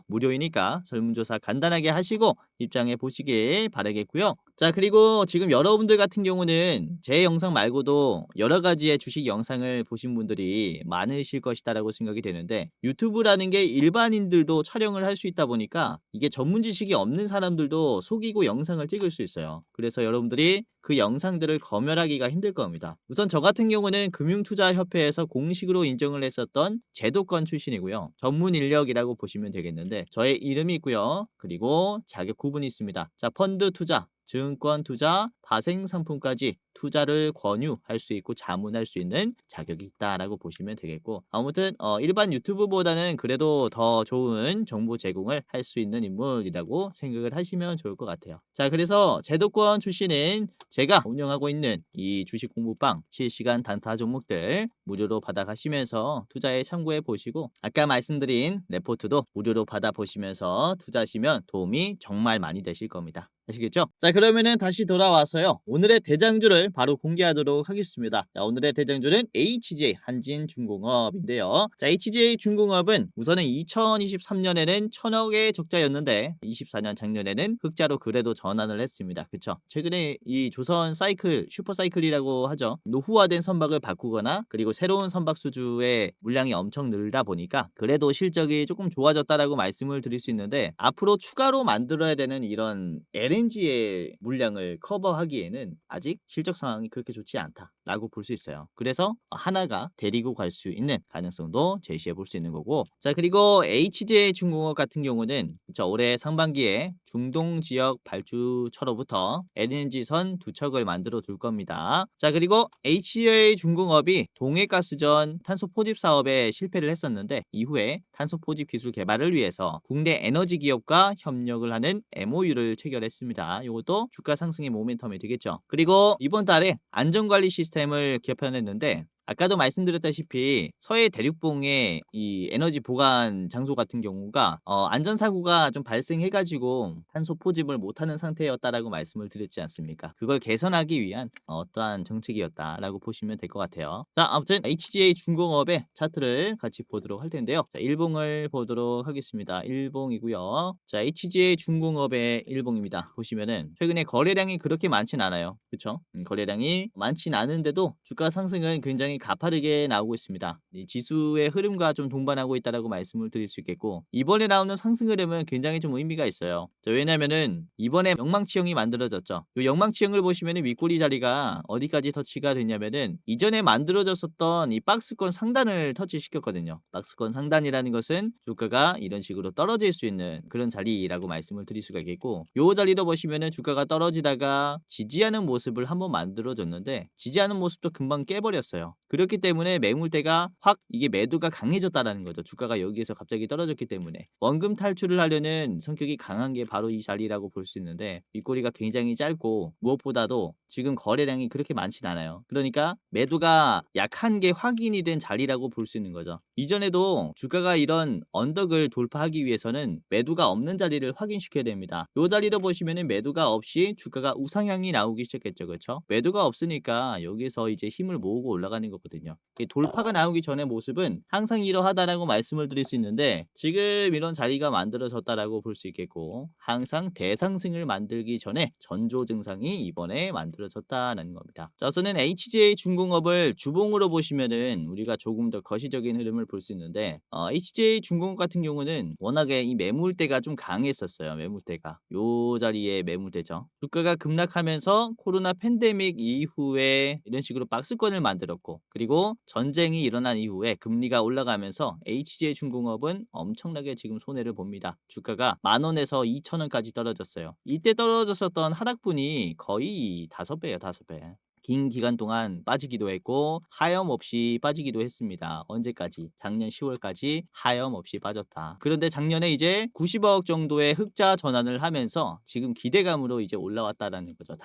무료이니까 설문조사 간단하게 하시고 입장해 보시길 바라겠고요. 자, 그리고 지금 여러분들 같은 경우는 제 영상 말고도 여러 가지의 주식 영상을 보신 분들이 많으실 것이다라고 생각이 되는데 유튜브라는 게 일반인들도 촬영을 할 수 있다 보니까 이게 전문 지식이 없는 사람들도 속이고 영상을 찍을 수 있어요. 그래서 여러분들이 그 영상들을 검열하기가 힘들 겁니다. 우선 저 같은 경우는 금융투자협회에서 공식으로 인정을 했었던 제도권 출신이고요. 전문 인력이라고 보시면 되겠는데 저의 이름이 있고요. 그리고 자격 구분이 있습니다. 자, 펀드 투자, 증권 투자, 파생 상품까지 투자를 권유할 수 있고 자문할 수 있는 자격이 있다라고 보시면 되겠고 아무튼 일반 유튜브보다는 그래도 더 좋은 정보 제공을 할 수 있는 인물이라고 생각을 하시면 좋을 것 같아요. 자, 그래서 제도권 출신은 제가 운영하고 있는 이 주식 공부방 실시간 단타 종목들 무료로 받아가시면서 투자에 참고해 보시고 아까 말씀드린 레포트도 무료로 받아보시면서 투자하시면 도움이 정말 많이 되실 겁니다. 아시겠죠? 자, 그러면은 다시 돌아와서요. 오늘의 대장주를 바로 공개하도록 하겠습니다. 자, 오늘의 대장주는 HJ 한진중공업인데요. 자, HJ 중공업은 우선은 2023년에는 1000억의 적자였는데 24년 작년에는 흑자로 그래도 전환을 했습니다. 그쵸? 최근에 이 조선 사이클, 슈퍼 사이클이라고 하죠. 노후화된 선박을 바꾸거나 그리고 새로운 선박 수주의 물량이 엄청 늘다 보니까 그래도 실적이 조금 좋아졌다라고 말씀을 드릴 수 있는데 앞으로 추가로 만들어야 되는 이런 LNG의 물량을 커버하기에는 아직 실적 상황이 그렇게 좋지 않다라고 볼 수 있어요. 그래서 하나가 데리고 갈 수 있는 가능성도 제시해 볼 수 있는 거고 자, 그리고 HJ 중공업 같은 경우는 올해 상반기에 중동 지역 발주처로부터 LNG선 2척을 만들어 둘 겁니다. 자, 그리고 HJ 중공업이 동해가스전 탄소 포집 사업에 실패를 했었는데 이후에 탄소 포집 기술 개발을 위해서 국내 에너지 기업과 협력을 하는 MOU를 체결했습니다. 이것도 주가 상승의 모멘텀이 되겠죠. 그리고 이번 달에 안전관리 시스템을 개편했는데 아까도 말씀드렸다시피 서해 대륙봉의 이 에너지 보관 장소 같은 경우가 안전사고가 좀 발생해가지고 탄소 포집을 못하는 상태였다라고 말씀을 드렸지 않습니까? 그걸 개선하기 위한 어떠한 정책이었다라고 보시면 될 것 같아요. 자, 아무튼 HGA 중공업의 차트를 같이 보도록 할 텐데요. 자, 일봉을 보도록 하겠습니다. 일봉이고요. 자, HGA 중공업의 일봉입니다. 보시면은 최근에 거래량이 그렇게 많진 않아요. 그렇죠? 거래량이 많진 않은데도 주가 상승은 굉장히 가파르게 나오고 있습니다. 이 지수의 흐름과 좀 동반하고 있다라고 말씀을 드릴 수 있겠고 이번에 나오는 상승 흐름은 굉장히 좀 의미가 있어요. 자, 왜냐면은 이번에 영망치형이 만들어졌죠. 이 영망치형을 보시면은 윗꼬리 자리가 어디까지 터치가 됐냐면은 이전에 만들어졌었던 이 박스권 상단을 터치시켰거든요. 박스권 상단이라는 것은 주가가 이런 식으로 떨어질 수 있는 그런 자리라고 말씀을 드릴 수가 있겠고 요 자리도 보시면은 주가가 떨어지다가 지지하는 모습을 한번 만들어줬는데 지지하는 모습도 금방 깨버렸어요. 그렇기 때문에 매물대가 확 이게 매도가 강해졌다라는 거죠. 주가가 여기에서 갑자기 떨어졌기 때문에 원금 탈출을 하려는 성격이 강한 게 바로 이 자리라고 볼 수 있는데 윗꼬리가 굉장히 짧고 무엇보다도 지금 거래량이 그렇게 많진 않아요. 그러니까 매도가 약한 게 확인이 된 자리라고 볼 수 있는 거죠. 이전에도 주가가 이런 언덕을 돌파하기 위해서는 매도가 없는 자리를 확인시켜야 됩니다. 이 자리로 보시면은 매도가 없이 주가가 우상향이 나오기 시작했죠. 그렇죠? 매도가 없으니까 여기서 이제 힘을 모으고 올라가는 거거든요. 돌파가 나오기 전의 모습은 항상 이러하다라고 말씀을 드릴 수 있는데 지금 이런 자리가 만들어졌다라고 볼 수 있겠고 항상 대상승을 만들기 전에 전조 증상이 이번에 만들어졌다는 겁니다. 자, 우선은 HJ 중공업을 주봉으로 보시면은 우리가 조금 더 거시적인 흐름을 볼 수 있는데 HJ 중공업 같은 경우는 워낙에 이 매물대가 좀 강했었어요. 매물대가 요 자리에 매물대죠. 주가가 급락하면서 코로나 팬데믹 이후에 이런 식으로 박스권을 만들었고 그리고 전쟁이 일어난 이후에 금리가 올라가면서 HJ 중공업은 엄청나게 지금 손해를 봅니다. 주가가 10,000원에서 2,000원까지 떨어졌어요. 이때 떨어졌었던 하락분이 거의 5배예요. 5배. 긴 기간 동안 빠지기도 했고 하염없이 빠지기도 했습니다. 언제까지? 작년 10월까지 하염없이 빠졌다. 그런데 작년에 이제 90억 정도의 흑자 전환을 하면서 지금 기대감으로 이제 올라왔다라는 거죠.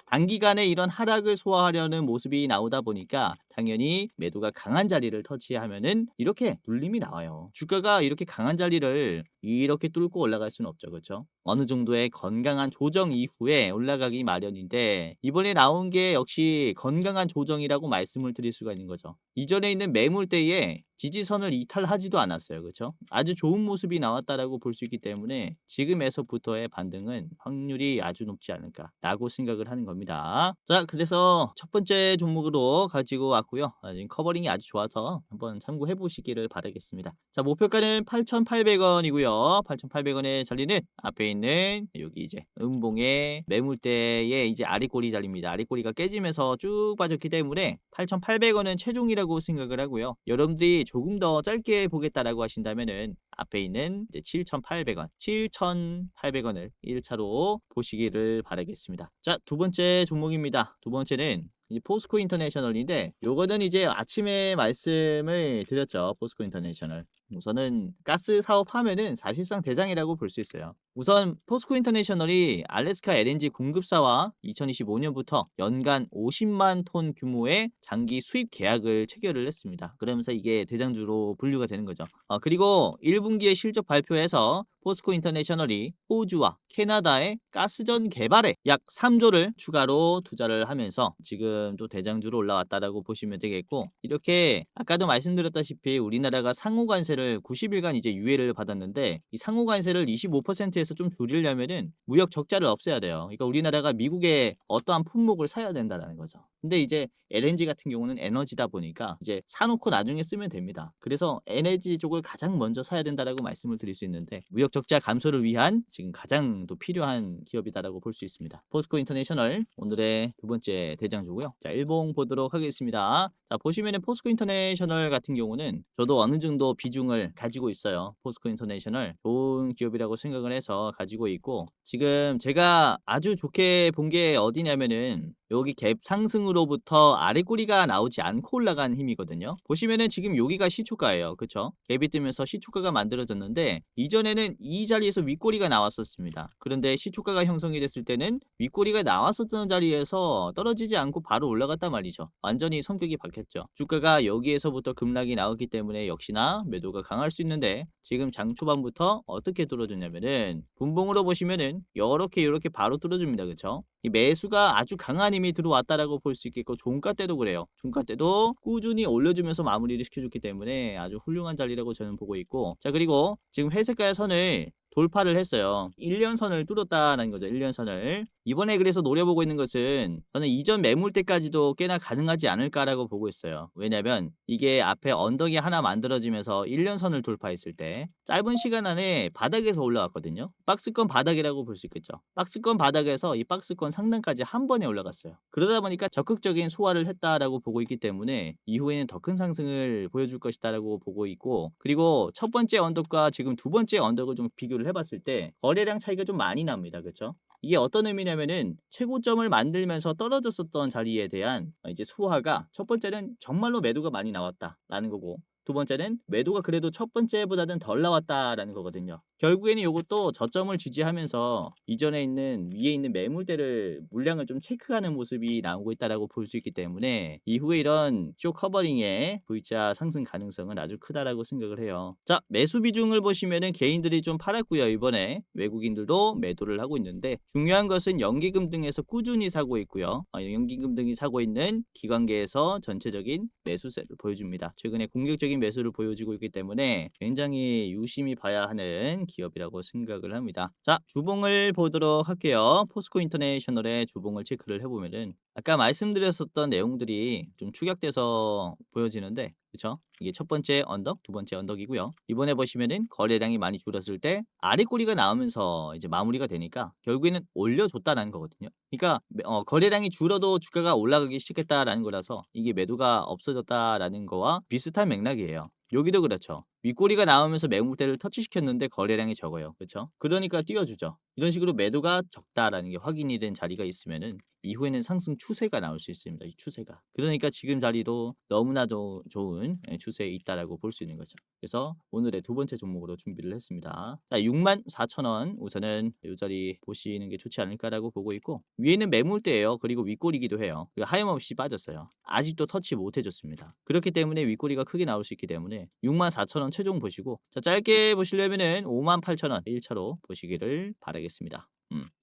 단기간에 이런 하락을 소화하려는 모습이 나오다 보니까 당연히 매도가 강한 자리를 터치하면은 이렇게 눌림이 나와요. 주가가 이렇게 강한 자리를 이렇게 뚫고 올라갈 수는 없죠. 그렇죠? 어느 정도의 건강한 조정 이후에 올라가기 마련인데 이번에 나온 게 역시 건강한 조정이라고 말씀을 드릴 수가 있는 거죠. 이전에 있는 매물대에 지지선을 이탈하지도 않았어요. 그렇죠? 아주 좋은 모습이 나왔다라고 볼 수 있기 때문에 지금에서부터의 반등은 확률이 아주 높지 않을까라고 생각을 하는 겁니다. 자, 그래서 첫 번째 종목으로 가지고 왔고요. 지금 커버링이 아주 좋아서 한번 참고해 보시기를 바라겠습니다. 자, 목표가는 8,800원이고요. 8,800원에 잘리는 앞에 있는 여기 이제 음봉의 매물대의 이제 아리꼬리 자리입니다. 아리꼬리가 깨지면서 쭉 빠졌기 때문에 8,800원은 최종이라고 생각을 하고요. 여러분들이 조금 더 짧게 보겠다라고 하신다면은 앞에 있는 이제 7,800원, 7,800원을 1차로 보시기를 바라겠습니다. 자, 두 번째 종목입니다. 두 번째는 이 포스코 인터내셔널인데 요거는 이제 아침에 말씀을 드렸죠. 포스코 인터내셔널. 우선은 가스 사업하면은 사실상 대장이라고 볼 수 있어요. 우선 포스코 인터내셔널이 알래스카 LNG 공급사와 2025년부터 연간 50만 톤 규모의 장기 수입 계약을 체결을 했습니다. 그러면서 이게 대장주로 분류가 되는 거죠. 그리고 1분기에 실적 발표에서 포스코 인터내셔널이 호주와 캐나다의 가스전 개발에 약 3조를 추가로 투자를 하면서 지금 또 대장주로 올라왔다라고 보시면 되겠고, 이렇게 아까도 말씀드렸다시피 우리나라가 상호 관세를 90일간 이제 유예를 받았는데 이 상호 관세를 25%에서 좀 줄이려면은 무역 적자를 없애야 돼요. 그러니까 우리나라가 미국에 어떠한 품목을 사야 된다라는 거죠. 근데 이제 LNG 같은 경우는 에너지다 보니까 이제 사놓고 나중에 쓰면 됩니다. 그래서 에너지 쪽을 가장 먼저 사야 된다라고 말씀을 드릴 수 있는데 무역 적자 감소를 위한 지금 가장 또 필요한 기업이다라고 볼 수 있습니다. 포스코 인터내셔널 오늘의 두 번째 대장주고요. 자, 일봉 보도록 하겠습니다. 자, 보시면은 포스코 인터내셔널 같은 경우는 저도 어느 정도 비중을 가지고 있어요. 포스코 인터내셔널 좋은 기업이라고 생각을 해서 가지고 있고, 지금 제가 아주 좋게 본 게 어디냐면은 여기 갭 상승으로부터 아래 꼬리가 나오지 않고 올라간 힘이거든요. 보시면은 지금 여기가 시초가예요. 그쵸? 갭이 뜨면서 시초가가 만들어졌는데 이전에는 이 자리에서 윗꼬리가 나왔었습니다. 그런데 시초가가 형성이 됐을 때는 윗꼬리가 나왔었던 자리에서 떨어지지 않고 바로 올라갔단 말이죠. 완전히 성격이 바뀌었죠. 주가가 여기에서부터 급락이 나왔기 때문에 역시나 매도가 강할 수 있는데 지금 장 초반부터 어떻게 뚫어주냐면은 분봉으로 보시면은 요렇게 바로 뚫어줍니다. 그쵸? 이 매수가 아주 강한 힘이 들어왔다라고 볼 수 있겠고, 종가 때도 그래요. 종가 때도 꾸준히 올려주면서 마무리를 시켜줬기 때문에 아주 훌륭한 자리라고 저는 보고 있고, 자, 그리고 지금 회색깔 선을 돌파를 했어요. 1년 선을 뚫었다는 거죠. 1년 선을. 이번에 그래서 노려보고 있는 것은 저는 이전 매물대까지도 꽤나 가능하지 않을까라고 보고 있어요. 왜냐면 이게 앞에 언덕이 하나 만들어지면서 1년 선을 돌파했을 때 짧은 시간 안에 바닥에서 올라왔거든요. 박스권 바닥이라고 볼 수 있겠죠. 박스권 바닥에서 이 박스권 상단까지 한 번에 올라갔어요. 그러다 보니까 적극적인 소화를 했다라고 보고 있기 때문에 이후에는 더 큰 상승을 보여줄 것이다라고 보고 있고, 그리고 첫 번째 언덕과 지금 두 번째 언덕을 좀 비교를 해봤을 때 거래량 차이가 좀 많이 납니다. 그렇죠? 이게 어떤 의미냐면은 최고점을 만들면서 떨어졌었던 자리에 대한 이제 소화가, 첫 번째는 정말로 매도가 많이 나왔다라는 거고, 두 번째는 매도가 그래도 첫 번째보다는 덜 나왔다라는 거거든요. 결국에는 이것도 저점을 지지하면서 이전에 있는 위에 있는 매물대를 물량을 좀 체크하는 모습이 나오고 있다라고 볼 수 있기 때문에 이후에 이런 쇼 커버링의 V자 상승 가능성은 아주 크다라고 생각을 해요. 자, 매수 비중을 보시면은 개인들이 좀 팔았고요. 이번에 외국인들도 매도를 하고 있는데 중요한 것은 연기금 등에서 꾸준히 사고 있고요. 연기금 등이 사고 있는 기관계에서 전체적인 매수세를 보여줍니다. 최근에 공격적인 매수를 보여주고 있기 때문에 굉장히 유심히 봐야 하는 기업이라고 생각을 합니다. 자, 주봉을 보도록 할게요. 포스코 인터내셔널의 주봉을 체크를 해보면은 아까 말씀드렸었던 내용들이 좀 축약돼서 보여지는데, 그쵸? 이게 첫 번째 언덕, 두 번째 언덕이고요. 이번에 보시면은 거래량이 많이 줄었을 때 아래 꼬리가 나오면서 이제 마무리가 되니까 결국에는 올려줬다라는 거거든요. 그러니까 거래량이 줄어도 주가가 올라가기 시작했다라는 거라서 이게 매도가 없어졌다라는 거와 비슷한 맥락이에요. 여기도 그렇죠. 윗꼬리가 나오면서 매물대를 터치시켰는데 거래량이 적어요. 그렇죠? 그러니까 띄워주죠. 이런 식으로 매도가 적다라는 게 확인이 된 자리가 있으면은 이후에는 상승 추세가 나올 수 있습니다. 이 추세가. 그러니까 지금 자리도 너무나도 좋은 추세에 있다라고 볼 수 있는 거죠. 그래서 오늘의 두 번째 종목으로 준비를 했습니다. 자, 64,000원 우선은 이 자리 보시는 게 좋지 않을까라고 보고 있고, 위에는 매물대예요. 그리고 윗골이기도 해요. 그리고 하염없이 빠졌어요. 아직도 터치 못 해줬습니다. 그렇기 때문에 윗골이가 크게 나올 수 있기 때문에 64,000원 최종 보시고, 자, 짧게 보시려면은 58,000원 1차로 보시기를 바라겠습니다.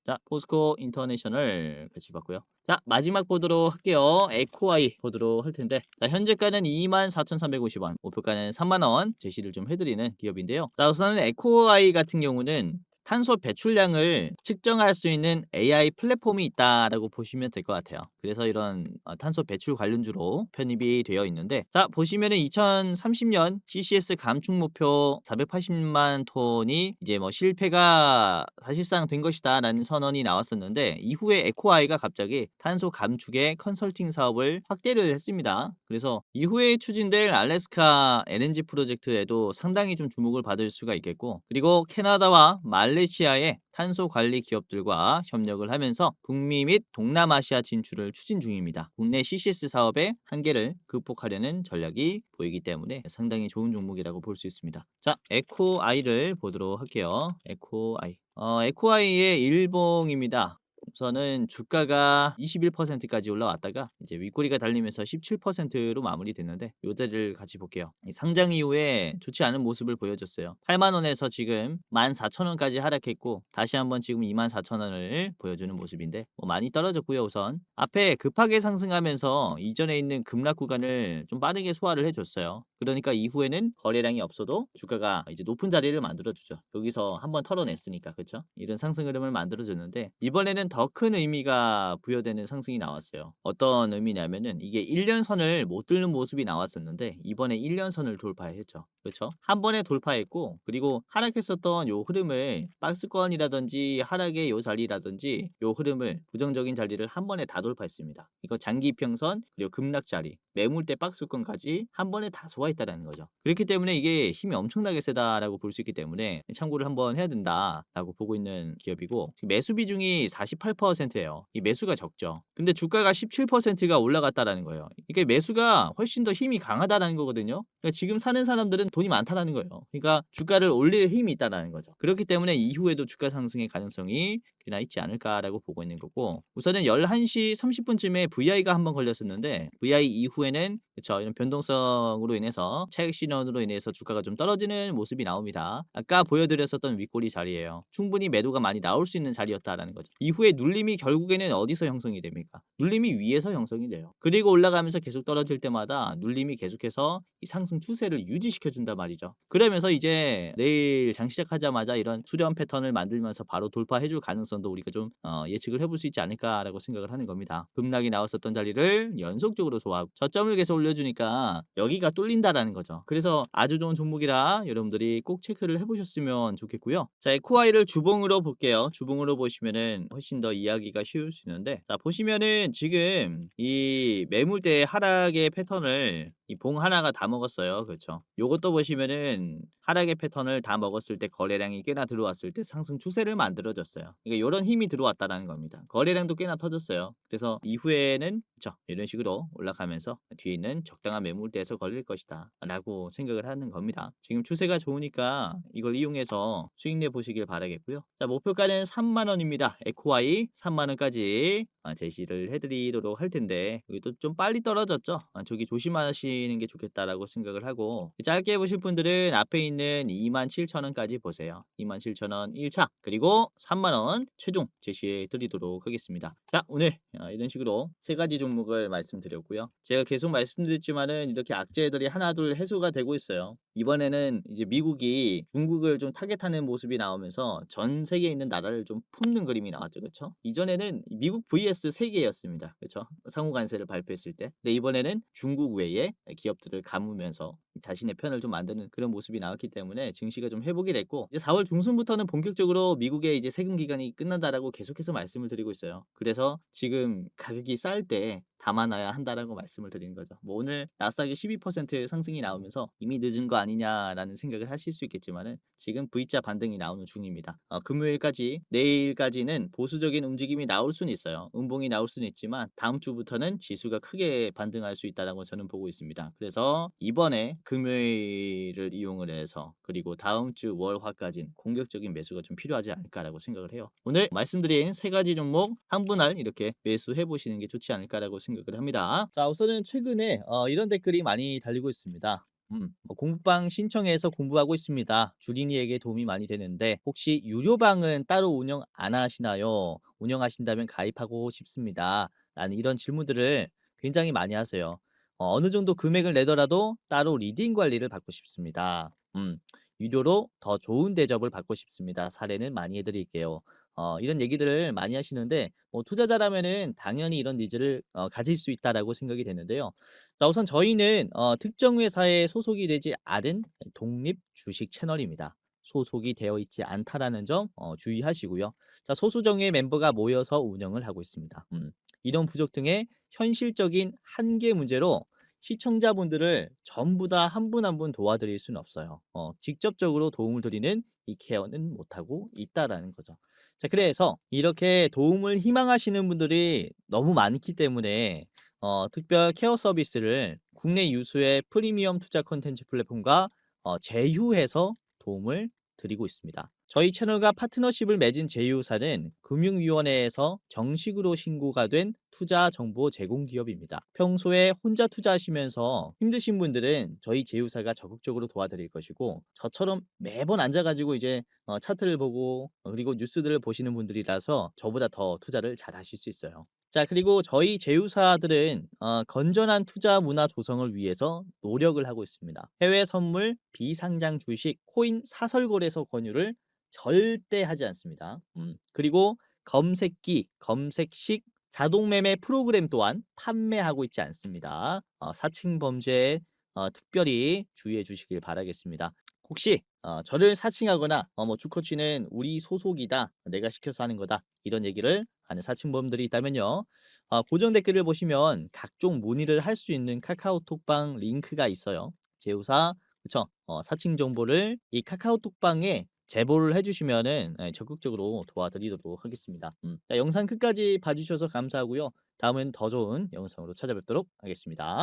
자, 포스코 인터내셔널 같이 봤고요. 자, 마지막 보도록 할게요. 에코아이 보도록 할 텐데, 자, 현재가는 24,350원, 목표가는 3만원 제시를 좀 해드리는 기업인데요. 자, 우선은 에코아이 같은 경우는 탄소 배출량을 측정할 수 있는 AI 플랫폼이 있다라고 보시면 될 것 같아요. 그래서 이런 탄소 배출 관련주로 편입이 되어 있는데, 자, 보시면은 2030년 CCS 감축 목표 480만 톤이 이제 뭐 실패가 사실상 된 것이다라는 선언이 나왔었는데, 이후에 에코아이가 갑자기 탄소 감축의 컨설팅 사업을 확대를 했습니다. 그래서 이후에 추진될 알래스카 LNG 프로젝트에도 상당히 좀 주목을 받을 수가 있겠고, 그리고 캐나다와 말레이시아의 탄소 관리 기업들과 협력을 하면서 북미 및 동남아시아 진출을 추진 중입니다. 국내 CCS 사업의 한계를 극복하려는 전략이 보이기 때문에 상당히 좋은 종목이라고 볼 수 있습니다. 자, 에코아이를 보도록 할게요. 에코아이. 에코아이의 일봉입니다. 우선은 주가가 21%까지 올라왔다가 이제 윗꼬리가 달리면서 17%로 마무리됐는데, 요 자리를 같이 볼게요. 이 상장 이후에 좋지 않은 모습을 보여줬어요. 8만 원에서 지금 14,000원까지 하락했고, 다시 한번 지금 24,000원을 보여주는 모습인데, 뭐 많이 떨어졌고요. 우선 앞에 급하게 상승하면서 이전에 있는 급락 구간을 좀 빠르게 소화를 해줬어요. 그러니까 이후에는 거래량이 없어도 주가가 이제 높은 자리를 만들어주죠. 여기서 한번 털어냈으니까, 그렇죠? 이런 상승 흐름을 만들어줬는데, 이번에는 더 큰 의미가 부여되는 상승이 나왔어요. 어떤 의미냐면은 이게 1년선을 못 뚫는 모습이 나왔었는데, 이번에 1년선을 돌파했죠. 그렇죠? 한 번에 돌파했고, 그리고 하락했었던 요 흐름을, 박스권이라든지 하락의 요 자리라든지 요 흐름을, 부정적인 자리를 한 번에 다 돌파했습니다. 이거 장기 이평선 그리고 급락 자리, 매물대 박스권까지 한 번에 다 소화했다라는 거죠. 그렇기 때문에 이게 힘이 엄청나게 세다라고 볼 수 있기 때문에 참고를 한번 해야 된다라고 보고 있는 기업이고, 지금 매수 비중이 48%예요. 이 매수가 적죠. 근데 주가가 17%가 올라갔다라는 거예요. 이게 매수가 훨씬 더 힘이 강하다라는 거거든요. 그러니까 지금 사는 사람들은 돈이 많다라는 거예요. 그러니까 주가를 올릴 힘이 있다라는 거죠. 그렇기 때문에 이후에도 주가 상승의 가능성이 꽤나 있지 않을까라고 보고 있는 거고, 우선은 11시 30분쯤에 VI가 한번 걸렸었는데, VI 이후에는 그쵸, 이런 변동성으로 인해서 차익 실현으로 인해서 주가가 좀 떨어지는 모습이 나옵니다. 아까 보여드렸었던 윗꼬리 자리예요. 충분히 매도가 많이 나올 수 있는 자리였다라는 거죠. 이후에 눌림이 결국에는 어디서 형성이 됩니까? 눌림이 위에서 형성이 돼요. 그리고 올라가면서 계속 떨어질 때마다 눌림이 계속해서 이 상승 추세를 유지시켜 준단 말이죠. 그러면서 이제 내일 장 시작하자마자 이런 수렴 패턴을 만들면서 바로 돌파해 줄 가능성도 우리가 좀 예측을 해볼 수 있지 않을까라고 생각을 하는 겁니다. 급락이 나왔었던 자리를 연속적으로 소화하고 저점을 계속 올려주니까 여기가 뚫린다라는 거죠. 그래서 아주 좋은 종목이라 여러분들이 꼭 체크를 해보셨으면 좋겠고요. 자, 에코아이를 주봉으로 볼게요. 주봉으로 보시면은 훨씬 더 이해하기가 쉬울 수 있는데, 자, 보시면은 지금 이 매물대 하락의 패턴을 이 봉 하나가 다 먹었어요. 그렇죠? 요것도 보시면은 하락의 패턴을 다 먹었을 때 거래량이 꽤나 들어왔을 때 상승 추세를 만들어줬어요. 그러니까 이런 힘이 들어왔다라는 겁니다. 거래량도 꽤나 터졌어요. 그래서 이후에는 그쵸, 이런 식으로 올라가면서 뒤에 있는 적당한 매물대에서 걸릴 것이다 라고 생각을 하는 겁니다. 지금 추세가 좋으니까 이걸 이용해서 수익 내 보시길 바라겠고요. 자, 목표가는 3만원입니다. 에코아이 3만원까지 제시를 해드리도록 할 텐데, 여기 또 좀 빨리 떨어졌죠. 저기 조심하시는 게 좋겠다라고 생각을 하고, 짧게 보실 분들은 앞에 있는 27,000원까지 보세요. 27,000원 1차, 그리고 3만원 최종 제시해 드리도록 하겠습니다. 자, 오늘 이런 식으로 세 가지 종목을 말씀드렸고요. 제가 계속 말씀드렸지만은 이렇게 악재들이 하나둘 해소가 되고 있어요. 이번에는 이제 미국이 중국을 좀 타겟하는 모습이 나오면서 전 세계에 있는 나라를 좀 품는 그림이 나왔죠. 그렇죠? 이전에는 미국 vs 세계였습니다. 그렇죠? 상호 관세를 발표했을 때. 근데 이번에는 중국 외에 기업들을 감으면서 자신의 편을 좀 만드는 그런 모습이 나왔기 때문에 증시가 좀 회복이 됐고 이제 4월 중순부터는 본격적으로 미국의 이제 세금 기간이 끝난다라고 계속해서 말씀을 드리고 있어요. 그래서 지금 가격이 쌀 때 담아놔야 한다라고 말씀을 드리는 거죠. 뭐 오늘 나스닥이 12% 상승이 나오면서 이미 늦은 거 아니냐라는 생각을 하실 수 있겠지만은 지금 V자 반등이 나오는 중입니다. 금요일까지 내일까지는 보수적인 움직임이 나올 수는 있어요. 음봉이 나올 수는 있지만 다음 주부터는 지수가 크게 반등할 수 있다라고 저는 보고 있습니다. 그래서 이번에 금요일을 이용을 해서 그리고 다음 주 월화까지는 공격적인 매수가 좀 필요하지 않을까라고 생각을 해요. 오늘 말씀드린 세 가지 종목 한 분할 이렇게 매수해 보시는 게 좋지 않을까라고 생각을 합니다. 자, 우선은 최근에 이런 댓글이 많이 달리고 있습니다. 뭐 공부방 신청해서 공부하고 있습니다. 주린이에게 도움이 많이 되는데 혹시 유료방은 따로 운영 안 하시나요? 운영하신다면 가입하고 싶습니다. 라는 이런 질문들을 굉장히 많이 하세요. 어느 정도 금액을 내더라도 따로 리딩 관리를 받고 싶습니다. 유료로 더 좋은 대접을 받고 싶습니다. 사례는 많이 해드릴게요. 이런 얘기들을 많이 하시는데 뭐 투자자라면은 당연히 이런 니즈를 가질 수 있다라고 생각이 되는데요. 자, 우선 저희는 특정 회사에 소속이 되지 않은 독립 주식 채널입니다. 소속이 되어 있지 않다라는 점 주의하시고요. 자, 소수정의 멤버가 모여서 운영을 하고 있습니다. 이런 부족 등의 현실적인 한계 문제로 시청자분들을 전부 다 한 분 한 분 도와드릴 수는 없어요. 직접적으로 도움을 드리는 이 케어는 못하고 있다라는 거죠. 자, 그래서 이렇게 도움을 희망하시는 분들이 너무 많기 때문에 특별 케어 서비스를 국내 유수의 프리미엄 투자 콘텐츠 플랫폼과 제휴해서 도움을 드리고 있습니다. 저희 채널과 파트너십을 맺은 제휴사는 금융위원회에서 정식으로 신고가 된 투자 정보 제공 기업입니다. 평소에 혼자 투자하시면서 힘드신 분들은 저희 제휴사가 적극적으로 도와드릴 것이고 저처럼 매번 앉아가지고 이제 차트를 보고 그리고 뉴스들을 보시는 분들이라서 저보다 더 투자를 잘 하실 수 있어요. 자, 그리고 저희 제휴사들은 건전한 투자 문화 조성을 위해서 노력을 하고 있습니다. 해외 선물, 비상장 주식, 코인 사설거래소 권유를 절대 하지 않습니다. 그리고 검색기, 검색식 자동 매매 프로그램 또한 판매하고 있지 않습니다. 사칭 범죄에 특별히 주의해 주시길 바라겠습니다. 혹시 저를 사칭하거나 뭐 주코치는 우리 소속이다, 내가 시켜서 하는 거다 이런 얘기를 하는 사칭범들이 있다면요. 고정 댓글을 보시면 각종 문의를 할 수 있는 카카오톡방 링크가 있어요. 제휴사 그쵸? 사칭 정보를 이 카카오톡방에 제보를 해주시면은 적극적으로 도와드리도록 하겠습니다. 자, 영상 끝까지 봐주셔서 감사하고요. 다음엔 더 좋은 영상으로 찾아뵙도록 하겠습니다.